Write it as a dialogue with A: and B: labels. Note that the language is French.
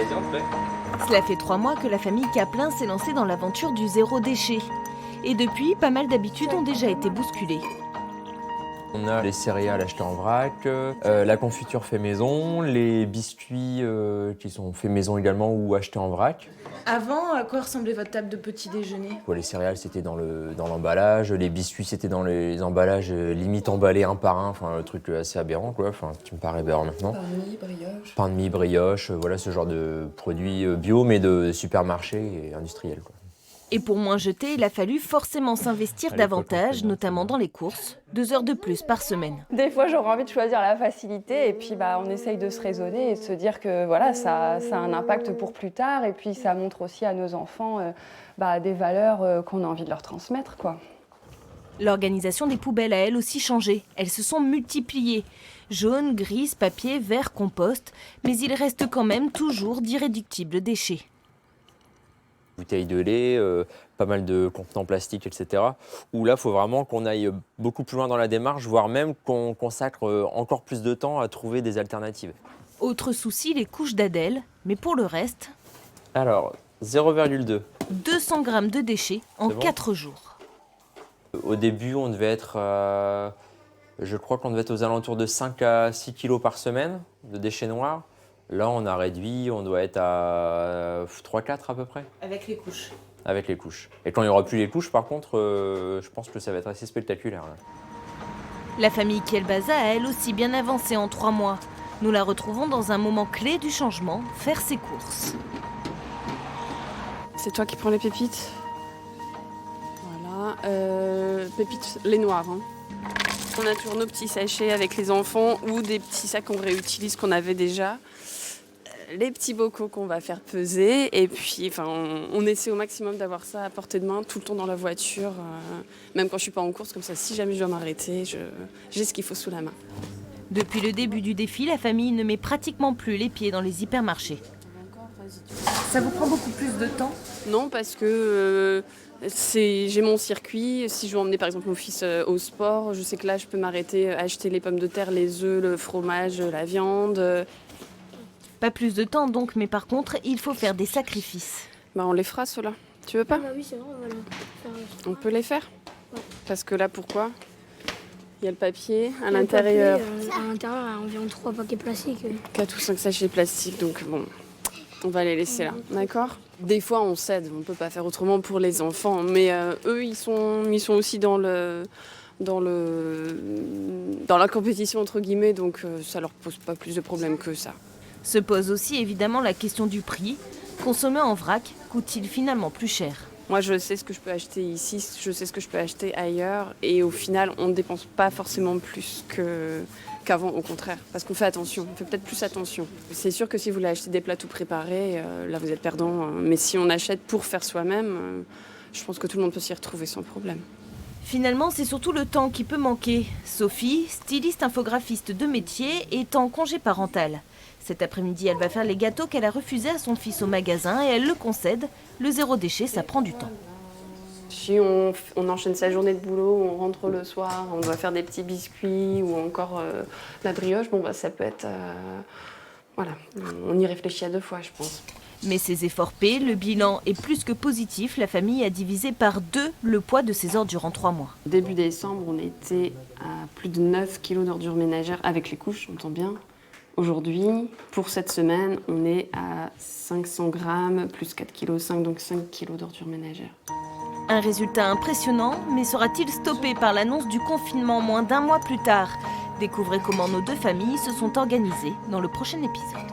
A: Vas-y, on te fait.
B: Cela fait 3 mois que la famille Caplin s'est lancée dans l'aventure du zéro déchet. Et depuis, pas mal d'habitudes ont déjà été bousculées.
A: On a les céréales achetées en vrac, la confiture fait maison, les biscuits qui sont faits maison également ou achetés en vrac.
C: Avant, à quoi ressemblait votre table de petit déjeuner?
A: Les céréales, c'était dans l'emballage, les biscuits, c'était dans les emballages limite emballés un par un, enfin, un truc assez aberrant, quoi, enfin, qui me paraît aberrant maintenant.
C: Pain de mie, brioche.
A: Pain de mie, brioche, voilà ce genre de produits bio, mais de supermarché et industriels, quoi.
B: Et pour moins jeter, il a fallu forcément s'investir davantage, notamment dans les courses, 2 heures de plus par semaine.
D: Des fois, j'aurais envie de choisir la facilité et puis on essaye de se raisonner et de se dire que voilà, ça a un impact pour plus tard et puis ça montre aussi à nos enfants des valeurs qu'on a envie de leur transmettre, quoi.
B: L'organisation des poubelles a elle aussi changé. Elles se sont multipliées. Jaune, grise, papier, vert, compost. Mais il reste quand même toujours d'irréductibles déchets.
A: Bouteilles de lait, pas mal de contenants plastiques, etc. Où là, il faut vraiment qu'on aille beaucoup plus loin dans la démarche, voire même qu'on consacre encore plus de temps à trouver des alternatives.
B: Autre souci, les couches d'Adèle. Mais pour le reste...
A: Alors, 0,2.
B: 200 grammes de déchets en
A: bon
B: 4 jours.
A: Au début, on devait être, je crois qu'on devait être aux alentours de 5 à 6 kilos par semaine de déchets noirs. Là, on a réduit, on doit être à 3-4 à peu près.
C: Avec les couches.
A: Avec les couches. Et quand il n'y aura plus les couches, par contre, je pense que ça va être assez spectaculaire, là.
B: La famille Kielbasa a elle aussi bien avancé en 3 mois. Nous la retrouvons dans un moment clé du changement, faire ses courses.
E: C'est toi qui prends les pépites. Voilà. Pépites, les noires. Hein. On a toujours nos petits sachets avec les enfants ou des petits sacs qu'on réutilise qu'on avait déjà. Les petits bocaux qu'on va faire peser. Et puis, on essaie au maximum d'avoir ça à portée de main tout le temps dans la voiture. Même quand je suis pas en course, comme ça, si jamais je dois m'arrêter, j'ai ce qu'il faut sous la main. Depuis le début du défi, la famille ne met pratiquement plus les pieds dans les hypermarchés.
C: Ça vous prend beaucoup plus de temps?
E: Non, parce que j'ai mon circuit. Si je veux emmener par exemple mon fils au sport, je sais que là je peux m'arrêter, acheter les pommes de terre, les œufs, le fromage, la viande.
B: Pas plus de temps donc, mais par contre, il faut faire des sacrifices.
E: On les fera ceux-là. Tu veux pas?
F: Oui, c'est vrai, on va le faire.
E: On peut les faire?
F: Ouais.
E: Parce que là, pourquoi? Il y a le papier à l'intérieur.
F: À l'intérieur, il y a environ 3 paquets plastiques.
E: 4 ou 5 sachets plastiques, donc bon, on va les laisser là, d'accord? Des fois, on cède, on ne peut pas faire autrement pour les enfants, mais eux, ils sont aussi dans la compétition, entre guillemets, donc ça leur pose pas plus de problèmes que ça.
B: Se pose aussi évidemment la question du prix. Consommer en vrac coûte-t-il finalement plus cher?
E: Moi, je sais ce que je peux acheter ici, je sais ce que je peux acheter ailleurs, et au final, on ne dépense pas forcément plus qu'avant, au contraire, parce qu'on fait attention, on fait peut-être plus attention. C'est sûr que si vous voulez acheter des plats tout préparés, là vous êtes perdant, mais si on achète pour faire soi-même, je pense que tout le monde peut s'y retrouver sans problème.
B: Finalement, c'est surtout le temps qui peut manquer. Sophie, styliste infographiste de métier, est en congé parental. Cet après-midi, elle va faire les gâteaux qu'elle a refusés à son fils au magasin et elle le concède. Le zéro déchet, ça prend du temps.
E: Si on enchaîne sa journée de boulot, on rentre le soir, on doit faire des petits biscuits ou encore la brioche, ça peut être... voilà, on y réfléchit à 2 fois, je pense.
B: Mais ces efforts paient, le bilan est plus que positif. La famille a divisé par 2 le poids de ses ordures en 3 mois.
E: Début décembre, on était à plus de 9 kilos d'ordures ménagères avec les couches, j'entends bien. Aujourd'hui, pour cette semaine, on est à 500 grammes plus 4,5 kg, donc 5 kilos d'ordures ménagères.
B: Un résultat impressionnant, mais sera-t-il stoppé par l'annonce du confinement moins d'1 mois plus tard? Découvrez comment nos 2 familles se sont organisées dans le prochain épisode.